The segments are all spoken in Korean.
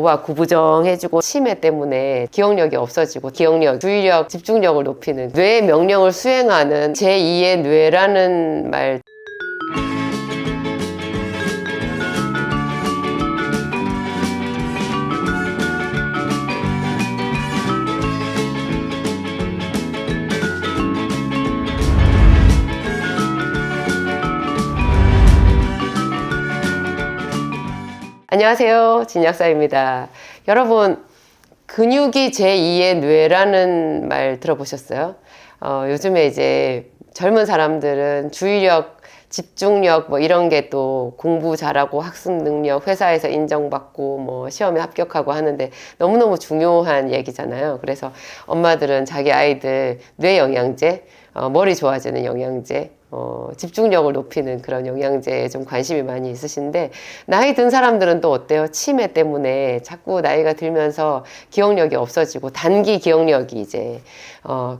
뇌와 구부정해지고 치매 때문에 기억력이 없어지고 기억력, 주의력, 집중력을 높이는 뇌의 명령을 수행하는 제2의 뇌라는 말. 안녕하세요, 진약사입니다. 여러분, 근육이 제2의 뇌라는 말 들어보셨어요? 요즘에 이제 젊은 사람들은 주의력, 집중력 뭐 이런 게 또 공부 잘하고 학습 능력, 회사에서 인정받고 뭐 시험에 합격하고 하는데 너무너무 중요한 얘기잖아요. 그래서 엄마들은 자기 아이들 뇌 영양제, 머리 좋아지는 영양제, 집중력을 높이는 그런 영양제에 좀 관심이 많이 있으신데, 나이 든 사람들은 또 어때요? 치매 때문에 자꾸 나이가 들면서 기억력이 없어지고 단기 기억력이 이제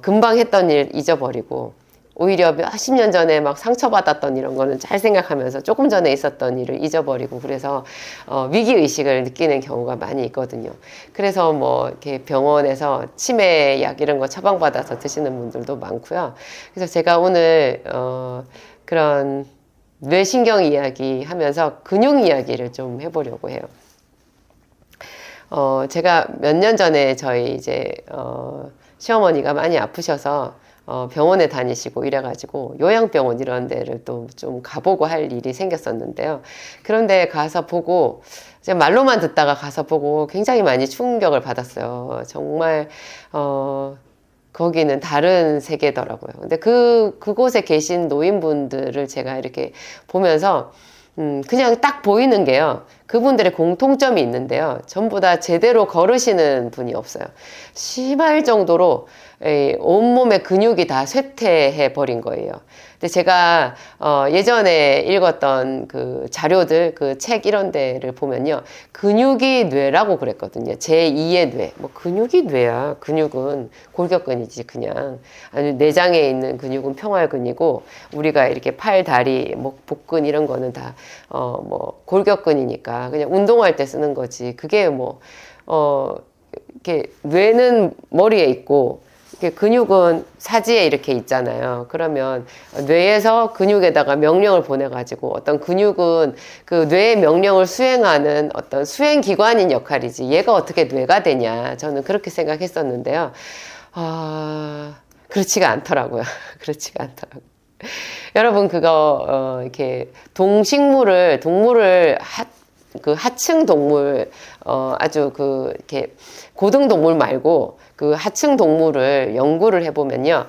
금방 했던 일 잊어버리고, 오히려 몇십 년 전에 막 상처받았던 이런 거는 잘 생각하면서 조금 전에 있었던 일을 잊어버리고, 그래서 위기의식을 느끼는 경우가 많이 있거든요. 그래서 뭐 이렇게 병원에서 치매약 이런 거 처방받아서 드시는 분들도 많고요. 그래서 제가 오늘 그런 뇌신경 이야기 하면서 근육 이야기를 좀 해보려고 해요. 제가 몇 년 전에 저희 이제 시어머니가 많이 아프셔서 병원에 다니시고 이래가지고 요양병원 이런 데를 또 좀 가보고 할 일이 생겼었는데요. 그런데 가서 보고, 제가 말로만 듣다가 가서 보고 굉장히 많이 충격을 받았어요. 정말 거기는 다른 세계더라고요. 근데 그곳에 계신 노인분들을 제가 이렇게 보면서 그냥 딱 보이는 게요, 그분들의 공통점이 있는데요, 전부 다 제대로 걸으시는 분이 없어요. 심할 정도로 온몸의 근육이 다 쇠퇴해 버린 거예요. 근데 제가 예전에 읽었던 그 자료들, 그 책 이런 데를 보면요, 근육이 뇌라고 그랬거든요. 제2의 뇌. 뭐 근육이 뇌야. 근육은 골격근이지 그냥. 아니, 내장에 있는 근육은 평활근이고, 우리가 이렇게 팔, 다리, 목, 복근 이런 거는 다 뭐 골격근이니까 그냥 운동할 때 쓰는 거지. 그게 뭐 이렇게 뇌는 머리에 있고 근육은 사지에 이렇게 있잖아요. 그러면 뇌에서 근육에다가 명령을 보내가지고, 어떤 근육은 그 뇌의 명령을 수행하는 어떤 수행기관인 역할이지, 얘가 어떻게 뇌가 되냐, 저는 그렇게 생각했었는데요. 그렇지가 않더라고요. 그렇지가 않더라고요. 여러분, 그거 이렇게 동물을 그 하층 동물, 아주 이렇게 고등 동물 말고 그 하층 동물을 연구를 해보면요,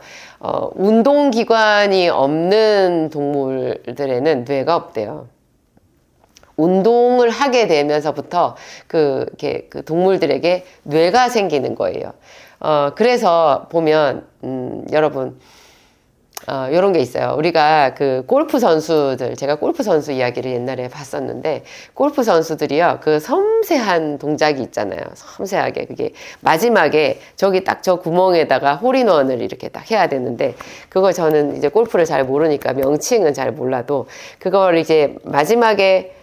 운동기관이 없는 동물들에는 뇌가 없대요. 운동을 하게 되면서부터 그 동물들에게 뇌가 생기는 거예요. 그래서 보면, 여러분, 요런 게 있어요. 우리가 그 골프 선수들, 제가 골프 선수 이야기를 옛날에 봤었는데, 골프 선수들이요, 그 섬세한 동작이 있잖아요. 섬세하게. 그게 마지막에 저기 딱 저 구멍에다가 홀인원을 이렇게 딱 해야 되는데, 그걸 저는 이제 골프를 잘 모르니까 명칭은 잘 몰라도, 그걸 이제 마지막에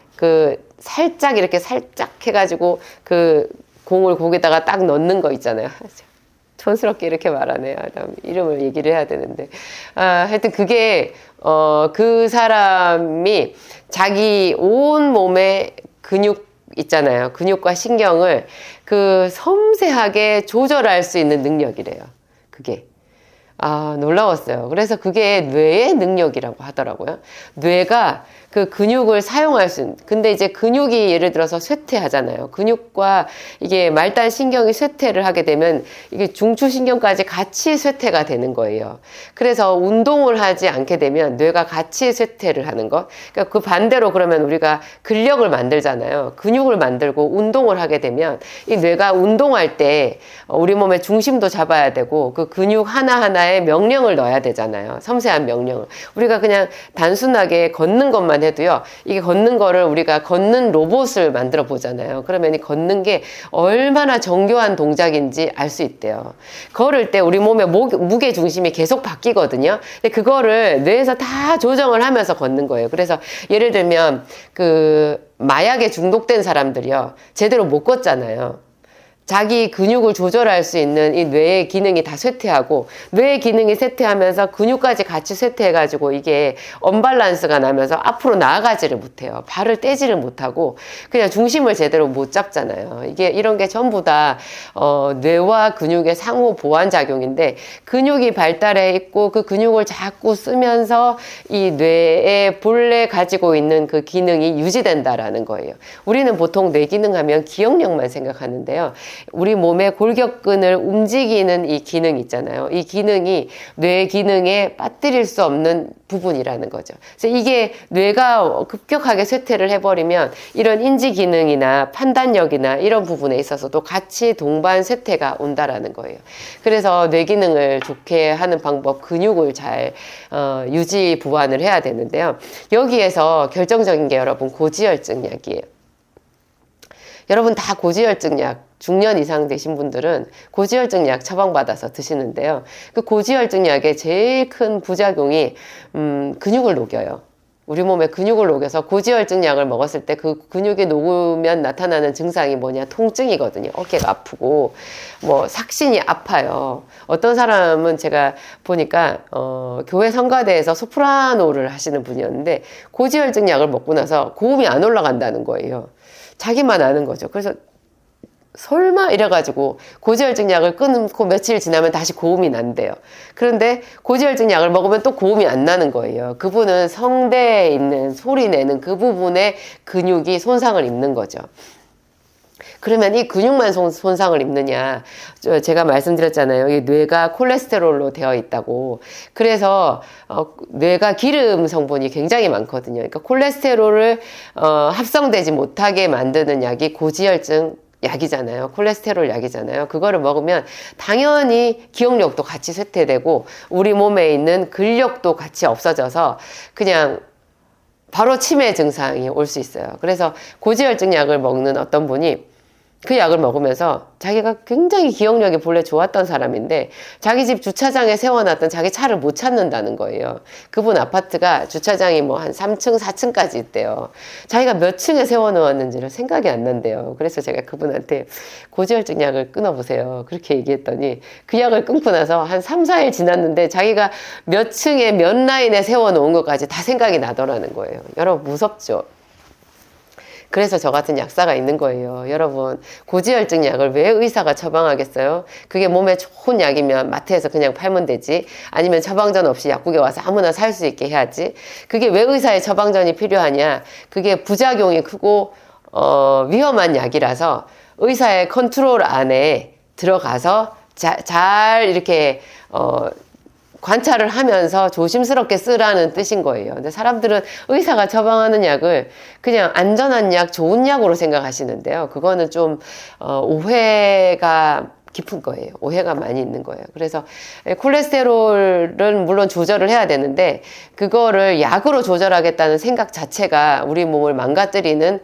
살짝 이렇게 살짝 해가지고 그 공을 거기다가 딱 넣는 거 있잖아요. 촌스럽게 이렇게 말하네요. 이름을 얘기를 해야 되는데. 하여튼 그게, 그 사람이 자기 온 몸의 근육 있잖아요. 근육과 신경을 그 섬세하게 조절할 수 있는 능력이래요. 그게. 놀라웠어요. 그래서 그게 뇌의 능력이라고 하더라고요. 뇌가 그 근육을 사용할 수 있는, 근데 이제 근육이 예를 들어서 쇠퇴하잖아요. 근육과 이게 말단 신경이 쇠퇴를 하게 되면 이게 중추신경까지 같이 쇠퇴가 되는 거예요. 그래서 운동을 하지 않게 되면 뇌가 같이 쇠퇴를 하는 거. 그러니까 그 반대로, 그러면 우리가 근력을 만들잖아요. 근육을 만들고 운동을 하게 되면 이 뇌가 운동할 때 우리 몸의 중심도 잡아야 되고, 그 근육 하나하나에 하나의 명령을 넣어야 되잖아요. 섬세한 명령을. 우리가 그냥 단순하게 걷는 것만 해도요, 이게 걷는 거를 우리가 걷는 로봇을 만들어 보잖아요. 그러면 이 걷는 게 얼마나 정교한 동작인지 알 수 있대요. 걸을 때 우리 몸의 무게 중심이 계속 바뀌거든요. 근데 그거를 뇌에서 다 조정을 하면서 걷는 거예요. 그래서 예를 들면 마약에 중독된 사람들이요, 제대로 못 걷잖아요. 자기 근육을 조절할 수 있는 이 뇌의 기능이 다 쇠퇴하고, 뇌의 기능이 쇠퇴하면서 근육까지 같이 쇠퇴해가지고 이게 언밸런스가 나면서 앞으로 나아가지를 못해요. 발을 떼지를 못하고 그냥 중심을 제대로 못 잡잖아요. 이런 게 전부 다 뇌와 근육의 상호 보완 작용인데, 근육이 발달해 있고 그 근육을 자꾸 쓰면서 이 뇌의 본래 가지고 있는 그 기능이 유지된다라는 거예요. 우리는 보통 뇌 기능하면 기억력만 생각하는데요. 우리 몸의 골격근을 움직이는 이 기능 있잖아요. 이 기능이 뇌 기능에 빠뜨릴 수 없는 부분이라는 거죠. 그래서 이게 뇌가 급격하게 쇠퇴를 해버리면 이런 인지 기능이나 판단력이나 이런 부분에 있어서도 같이 동반 쇠퇴가 온다라는 거예요. 그래서 뇌 기능을 좋게 하는 방법, 근육을 잘 유지 보완을 해야 되는데요. 여기에서 결정적인 게 여러분 고지혈증 약이에요. 여러분 다 고지혈증 약, 중년 이상 되신 분들은 고지혈증 약 처방받아서 드시는데요. 그 고지혈증 약의 제일 큰 부작용이 근육을 녹여요. 우리 몸에 근육을 녹여서 고지혈증 약을 먹었을 때 그 근육이 녹으면 나타나는 증상이 뭐냐, 통증이거든요. 어깨가 아프고 뭐 삭신이 아파요. 어떤 사람은 제가 보니까 교회 성가대에서 소프라노를 하시는 분이었는데 고지혈증 약을 먹고 나서 고음이 안 올라간다는 거예요. 자기만 아는 거죠. 그래서 설마 이래가지고 고지혈증 약을 끊고 며칠 지나면 다시 고음이 난대요. 그런데 고지혈증 약을 먹으면 또 고음이 안 나는 거예요. 그분은 성대에 있는 소리 내는 그 부분에 근육이 손상을 입는 거죠. 그러면 이 근육만 손상을 입느냐? 제가 말씀드렸잖아요. 이 뇌가 콜레스테롤로 되어 있다고. 그래서 뇌가 기름 성분이 굉장히 많거든요. 그러니까 콜레스테롤을 합성되지 못하게 만드는 약이 고지혈증 약이잖아요. 콜레스테롤 약이잖아요. 그거를 먹으면 당연히 기억력도 같이 쇠퇴되고 우리 몸에 있는 근력도 같이 없어져서 그냥 바로 치매 증상이 올 수 있어요. 그래서 고지혈증 약을 먹는 어떤 분이 그 약을 먹으면서 자기가 굉장히 기억력이 본래 좋았던 사람인데 자기 집 주차장에 세워놨던 자기 차를 못 찾는다는 거예요. 그분 아파트가 주차장이 뭐 한 3층, 4층까지 있대요. 자기가 몇 층에 세워놓았는지를 생각이 안 난대요. 그래서 제가 그분한테 고지혈증 약을 끊어보세요. 그렇게 얘기했더니 그 약을 끊고 나서 한 3, 4일 지났는데 자기가 몇 층에 몇 라인에 세워놓은 것까지 다 생각이 나더라는 거예요. 여러분 무섭죠? 그래서 저 같은 약사가 있는 거예요. 여러분 고지혈증 약을 왜 의사가 처방하겠어요? 그게 몸에 좋은 약이면 마트에서 그냥 팔면 되지, 아니면 처방전 없이 약국에 와서 아무나 살 수 있게 해야지. 그게 왜 의사의 처방전이 필요하냐? 그게 부작용이 크고 위험한 약이라서 의사의 컨트롤 안에 들어가서 잘 이렇게 관찰을 하면서 조심스럽게 쓰라는 뜻인 거예요. 근데 사람들은 의사가 처방하는 약을 그냥 안전한 약, 좋은 약으로 생각하시는데요. 그거는 좀 오해가 깊은 거예요. 오해가 많이 있는 거예요. 그래서 콜레스테롤은 물론 조절을 해야 되는데 그거를 약으로 조절하겠다는 생각 자체가 우리 몸을 망가뜨리는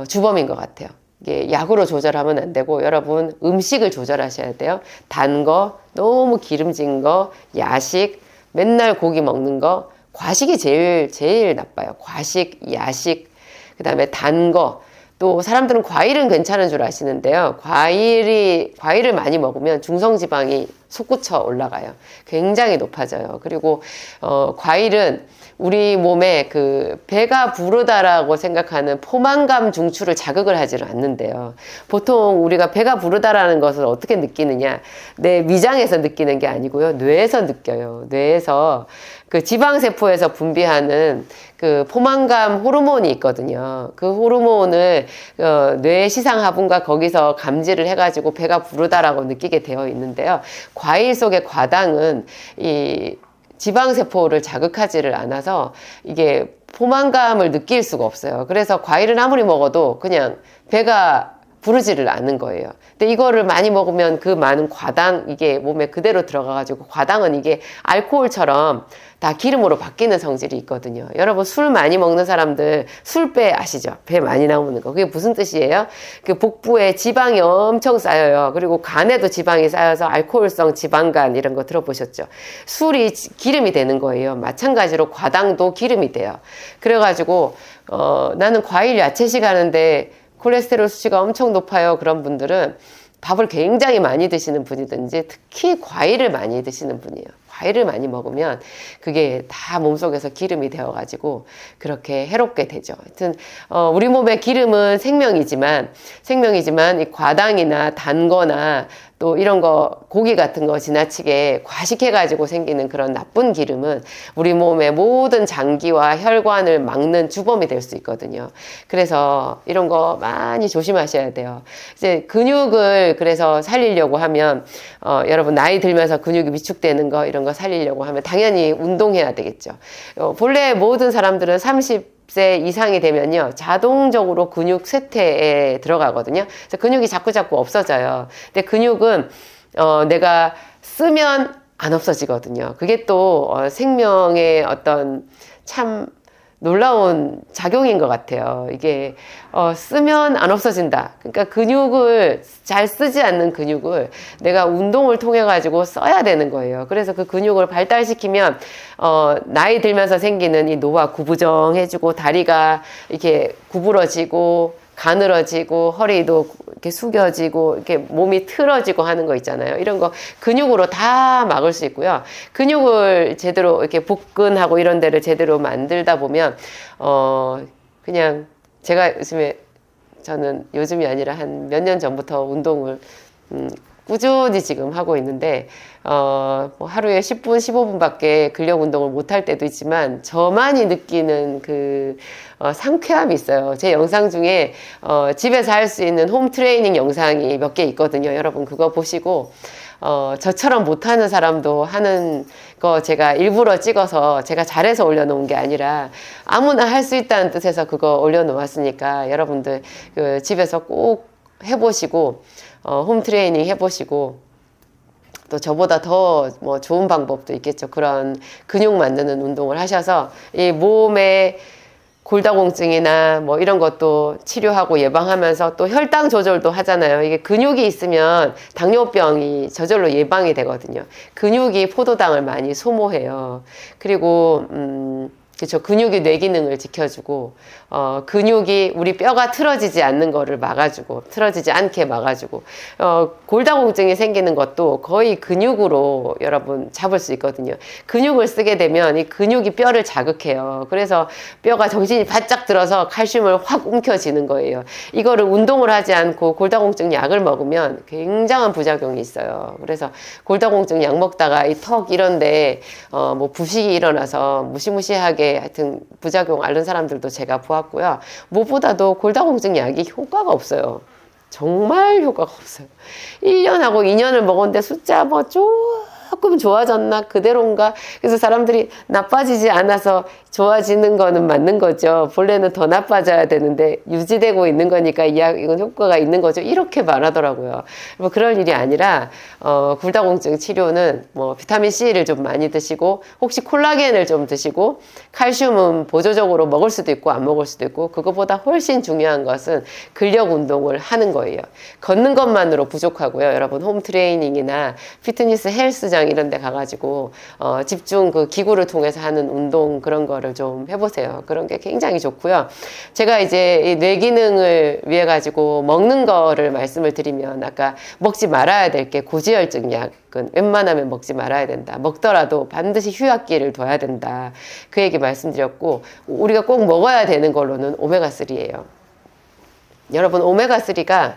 주범인 것 같아요. 이게 약으로 조절하면 안 되고 여러분 음식을 조절하셔야 돼요. 단 거, 너무 기름진 거, 야식, 맨날 고기 먹는 거, 과식이 제일 나빠요. 과식, 야식, 그 다음에 단 거. 또 사람들은 과일은 괜찮은 줄 아시는데요. 과일을 많이 먹으면 중성지방이 솟구쳐 올라가요. 굉장히 높아져요. 그리고 과일은 우리 몸에 그 배가 부르다라고 생각하는 포만감 중추를 자극을 하지를 않는데요. 보통 우리가 배가 부르다라는 것을 어떻게 느끼느냐? 내 위장에서 느끼는 게 아니고요. 뇌에서 느껴요. 뇌에서 그 지방세포에서 분비하는 그 포만감 호르몬이 있거든요. 그 호르몬을 뇌의 시상하부가 거기서 감지를 해가지고 배가 부르다라고 느끼게 되어 있는데요. 과일 속의 과당은 이 지방세포를 자극하지를 않아서 이게 포만감을 느낄 수가 없어요. 그래서 과일은 아무리 먹어도 그냥 배가 부르지를 않는 거예요. 근데 이거를 많이 먹으면 그 많은 과당, 이게 몸에 그대로 들어가가지고, 과당은 이게 알코올처럼 다 기름으로 바뀌는 성질이 있거든요. 여러분, 술 많이 먹는 사람들 술배 아시죠? 배 많이 나오는 거. 그게 무슨 뜻이에요? 그 복부에 지방이 엄청 쌓여요. 그리고 간에도 지방이 쌓여서 알코올성 지방간 이런 거 들어보셨죠? 술이 기름이 되는 거예요. 마찬가지로 과당도 기름이 돼요. 그래가지고 나는 과일 야채식 하는데 콜레스테롤 수치가 엄청 높아요. 그런 분들은 밥을 굉장히 많이 드시는 분이든지 특히 과일을 많이 드시는 분이에요. 과일을 많이 먹으면 그게 다 몸속에서 기름이 되어가지고 그렇게 해롭게 되죠. 하여튼 우리 몸의 기름은 생명이지만 이 과당이나 단 거나 또 이런 거 고기 같은 거 지나치게 과식해가지고 생기는 그런 나쁜 기름은 우리 몸의 모든 장기와 혈관을 막는 주범이 될 수 있거든요. 그래서 이런 거 많이 조심하셔야 돼요. 이제 근육을 그래서 살리려고 하면 여러분 나이 들면서 근육이 위축되는 거 이런 거 살리려고 하면 당연히 운동해야 되겠죠. 본래 모든 사람들은 30세 이상이 되면요 자동적으로 근육 쇠퇴에 들어가거든요. 그래서 근육이 자꾸 없어져요. 근데 근육은 내가 쓰면 안 없어지거든요. 그게 또 생명의 어떤 참 놀라운 작용인 것 같아요. 이게 쓰면 안 없어진다. 그러니까 근육을 잘 쓰지 않는 근육을 내가 운동을 통해 가지고 써야 되는 거예요. 그래서 그 근육을 발달시키면 나이 들면서 생기는 이 노화 구부정해지고 다리가 이렇게 구부러지고 가늘어지고 허리도 이렇게 숙여지고 이렇게 몸이 틀어지고 하는 거 있잖아요. 이런 거 근육으로 다 막을 수 있고요. 근육을 제대로 이렇게 복근하고 이런 데를 제대로 만들다 보면 그냥 제가 저는 요즘이 아니라 한 몇 년 전부터 운동을 꾸준히 지금 하고 있는데 뭐 하루에 10분, 15분밖에 근력 운동을 못 할 때도 있지만 저만이 느끼는 그 상쾌함이 있어요. 제 영상 중에 집에서 할 수 있는 홈 트레이닝 영상이 몇 개 있거든요. 여러분 그거 보시고 저처럼 못하는 사람도 하는 거 제가 일부러 찍어서 제가 잘해서 올려놓은 게 아니라 아무나 할 수 있다는 뜻에서 그거 올려놓았으니까 여러분들 그 집에서 꼭 해보시고 홈 트레이닝 해보시고 또 저보다 더 뭐 좋은 방법도 있겠죠. 그런 근육 만드는 운동을 하셔서 이 몸에 골다공증이나 뭐 이런 것도 치료하고 예방하면서 또 혈당 조절도 하잖아요. 이게 근육이 있으면 당뇨병이 저절로 예방이 되거든요. 근육이 포도당을 많이 소모해요. 그리고 그렇죠. 근육이 뇌 기능을 지켜주고 근육이 우리 뼈가 틀어지지 않는 거를 막아주고 틀어지지 않게 막아주고 골다공증이 생기는 것도 거의 근육으로 여러분 잡을 수 있거든요. 근육을 쓰게 되면 이 근육이 뼈를 자극해요. 그래서 뼈가 정신이 바짝 들어서 칼슘을 확 움켜쥐는 거예요. 이거를 운동을 하지 않고 골다공증 약을 먹으면 굉장한 부작용이 있어요. 그래서 골다공증 약 먹다가 이 턱 이런데 뭐 부식이 일어나서 무시무시하게 하여튼 부작용 앓는 사람들도 제가 보았고요. 무엇보다도 골다공증 약이 효과가 없어요. 정말 효과가 없어요. 1년하고 2년을 먹었는데 숫자 뭐 조금 좋아졌나 그대로인가. 그래서 사람들이 나빠지지 않아서 좋아지는 거는 맞는 거죠. 본래는 더 나빠져야 되는데 유지되고 있는 거니까 이건 효과가 있는 거죠. 이렇게 말하더라고요. 뭐 그럴 일이 아니라 골다공증 치료는 뭐 비타민 C를 좀 많이 드시고 혹시 콜라겐을 좀 드시고 칼슘은 보조적으로 먹을 수도 있고 안 먹을 수도 있고 그거보다 훨씬 중요한 것은 근력 운동을 하는 거예요. 걷는 것만으로 부족하고요. 여러분 홈 트레이닝이나 피트니스 헬스장 이런 데 가가지고 집중 그 기구를 통해서 하는 운동 그런 거를 좀 해보세요. 그런 게 굉장히 좋고요. 제가 이제 이 뇌 기능을 위해 가지고 먹는 거를 말씀을 드리면 아까 먹지 말아야 될 게 고지혈증 약은 웬만하면 먹지 말아야 된다. 먹더라도 반드시 휴약기를 둬야 된다. 그 얘기 말씀드렸고 우리가 꼭 먹어야 되는 걸로는 오메가3예요. 여러분 오메가3가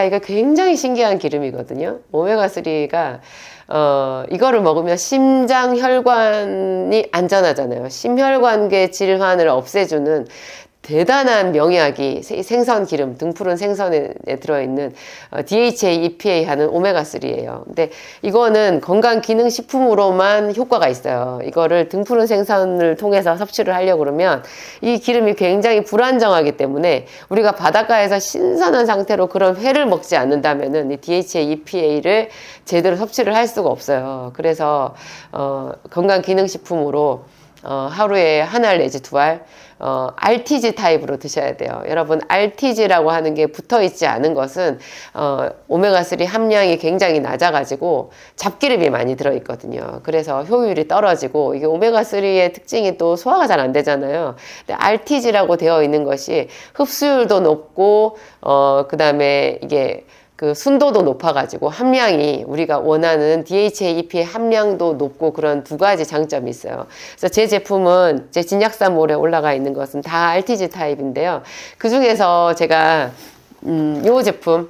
이거 굉장히 신기한 기름이거든요. 오메가3가 이거를 먹으면 심장 혈관이 안전하잖아요. 심혈관계 질환을 없애주는 대단한 명약이 생선 기름, 등푸른 생선에 들어있는 DHA, EPA 하는 오메가3예요. 근데 이거는 건강기능식품으로만 효과가 있어요. 이거를 등푸른 생선을 통해서 섭취를 하려고 그러면 이 기름이 굉장히 불안정하기 때문에 우리가 바닷가에서 신선한 상태로 그런 회를 먹지 않는다면은 이 DHA, EPA를 제대로 섭취를 할 수가 없어요. 그래서 건강기능식품으로 하루에 한 알 내지 두 알 RTG 타입으로 드셔야 돼요. 여러분, RTG라고 하는 게 붙어 있지 않은 것은 오메가3 함량이 굉장히 낮아가지고 잡기름이 많이 들어있거든요. 그래서 효율이 떨어지고, 이게 오메가3의 특징이 또 소화가 잘 안 되잖아요. 근데 RTG라고 되어 있는 것이 흡수율도 높고 그 다음에 이게 그 순도도 높아가지고 함량이 우리가 원하는 DHA, EPA 함량도 높고 그런 두 가지 장점이 있어요. 그래서 제 제품은 제 진약사몰에 올라가 있는 것은 다 RTG 타입인데요. 그 중에서 제가 요 제품,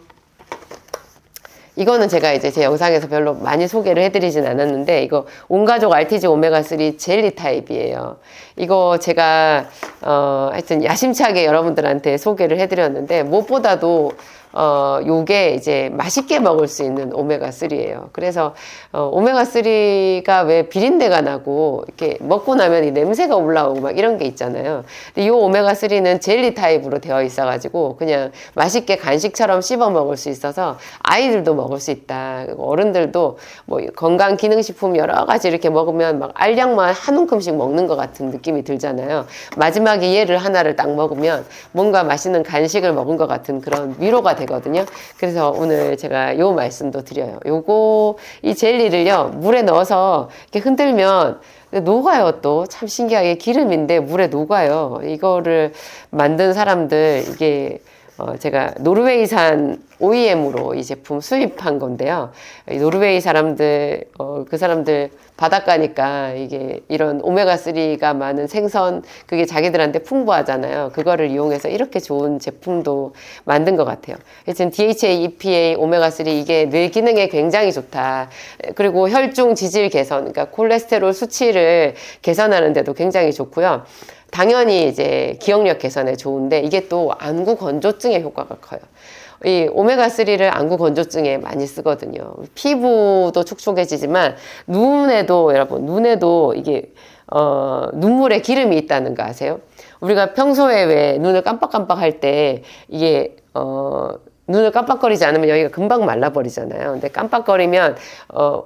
이거는 제가 이제 제 영상에서 별로 많이 소개를 해드리진 않았는데, 이거 온가족 RTG 오메가3 젤리 타입이에요. 이거 제가 하여튼 야심차게 여러분들한테 소개를 해드렸는데, 무엇보다도 요게 이제 맛있게 먹을 수 있는 오메가3예요. 그래서 오메가3가 왜 비린내가 나고 이렇게 먹고 나면 이 냄새가 올라오고 막 이런 게 있잖아요. 근데 요 오메가3는 젤리 타입으로 되어 있어가지고 그냥 맛있게 간식처럼 씹어 먹을 수 있어서 아이들도 먹을 수 있다. 어른들도 뭐 건강기능식품 여러 가지 이렇게 먹으면 막 알약만 한 움큼씩 먹는 것 같은 느낌이 들잖아요. 마지막에 얘를 하나를 딱 먹으면 뭔가 맛있는 간식을 먹은 것 같은 그런 위로가 되거든요. 그래서 오늘 제가 요 말씀도 드려요. 요거 이 젤리를요 물에 넣어서 이렇게 흔들면 녹아요. 또 참 신기하게 기름인데 물에 녹아요. 이거를 만든 사람들, 이게 제가 노르웨이산 OEM으로 이 제품 수입한 건데요. 노르웨이 사람들, 그 사람들 바닷가니까 이게 이런 오메가3가 많은 생선, 그게 자기들한테 풍부하잖아요. 그거를 이용해서 이렇게 좋은 제품도 만든 것 같아요. 하여튼 DHA, EPA, 오메가3 이게 뇌 기능에 굉장히 좋다. 그리고 혈중 지질 개선, 그러니까 콜레스테롤 수치를 개선하는 데도 굉장히 좋고요. 당연히 이제 기억력 개선에 좋은데, 이게 또 안구 건조증에 효과가 커요. 이 오메가3를 안구 건조증에 많이 쓰거든요. 피부도 촉촉해지지만 눈에도, 여러분, 눈에도 이게 눈물에 기름이 있다는 거 아세요? 우리가 평소에 왜 눈을 깜빡깜빡 할 때 이게 눈을 깜빡거리지 않으면 여기가 금방 말라버리잖아요. 근데 깜빡거리면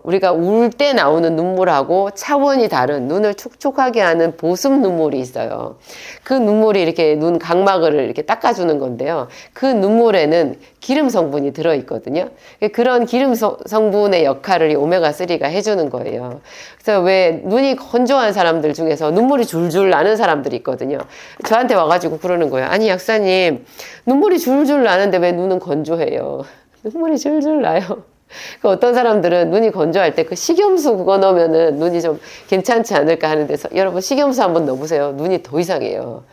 우리가 울 때 나오는 눈물하고 차원이 다른 눈을 촉촉하게 하는 보습 눈물이 있어요. 그 눈물이 이렇게 눈 각막을 이렇게 닦아주는 건데요. 그 눈물에는 기름 성분이 들어있거든요. 그런 기름 성분의 역할을 이 오메가3가 해주는 거예요. 그래서 왜 눈이 건조한 사람들 중에서 눈물이 줄줄 나는 사람들이 있거든요. 저한테 와가지고 그러는 거예요. 아니, 약사님, 눈물이 줄줄 나는데 왜 눈은 건조해요? 눈물이 줄줄 나요. 어떤 사람들은 눈이 건조할 때 그 식염수 그거 넣으면은 눈이 좀 괜찮지 않을까 하는데, 여러분 식염수 한번 넣어보세요. 눈이 더 이상해요.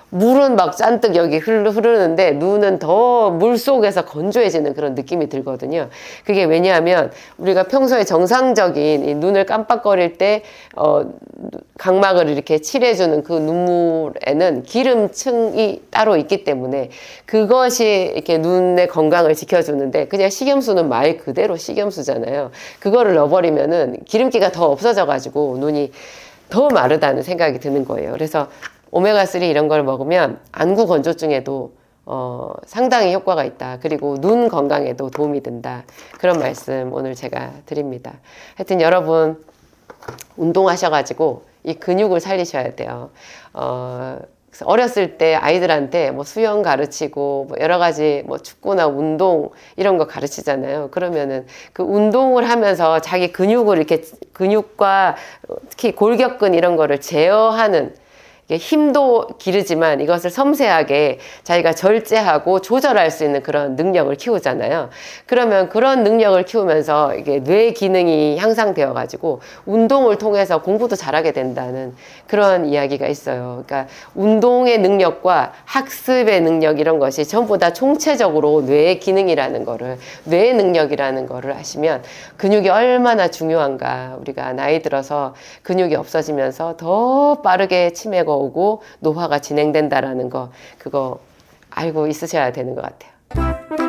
물은 막 잔뜩 여기 흐르는데 눈은 더 물 속에서 건조해지는 그런 느낌이 들거든요. 그게 왜냐하면 우리가 평소에 정상적인 이 눈을 깜빡거릴 때 각막을 이렇게 칠해주는 그 눈물에는 기름층이 따로 있기 때문에 그것이 이렇게 눈의 건강을 지켜주는데, 그냥 식염수는 말 그대로 식염수잖아요. 그거를 넣어버리면은 기름기가 더 없어져가지고 눈이 더 마르다는 생각이 드는 거예요. 그래서 오메가3 이런 걸 먹으면 안구 건조증에도 상당히 효과가 있다. 그리고 눈 건강에도 도움이 된다. 그런 말씀 오늘 제가 드립니다. 하여튼 여러분, 운동하셔가지고 이 근육을 살리셔야 돼요. 어렸을 때 아이들한테 뭐 수영 가르치고 뭐 여러 가지 뭐 축구나 운동 이런 거 가르치잖아요. 그러면은 그 운동을 하면서 자기 근육을 이렇게, 근육과 특히 골격근 이런 거를 제어하는, 힘도 기르지만 이것을 섬세하게 자기가 절제하고 조절할 수 있는 그런 능력을 키우잖아요. 그러면 그런 능력을 키우면서 이게 뇌 기능이 향상되어 가지고 운동을 통해서 공부도 잘하게 된다는 그런 이야기가 있어요. 그러니까 운동의 능력과 학습의 능력 이런 것이 전부 다 총체적으로 뇌의 기능이라는 거를, 뇌의 능력이라는 거를 아시면 근육이 얼마나 중요한가. 우리가 나이 들어서 근육이 없어지면서 더 빠르게 치매가 오고 노화가 진행된다라는 거 그거 알고 있으셔야 되는 것 같아요.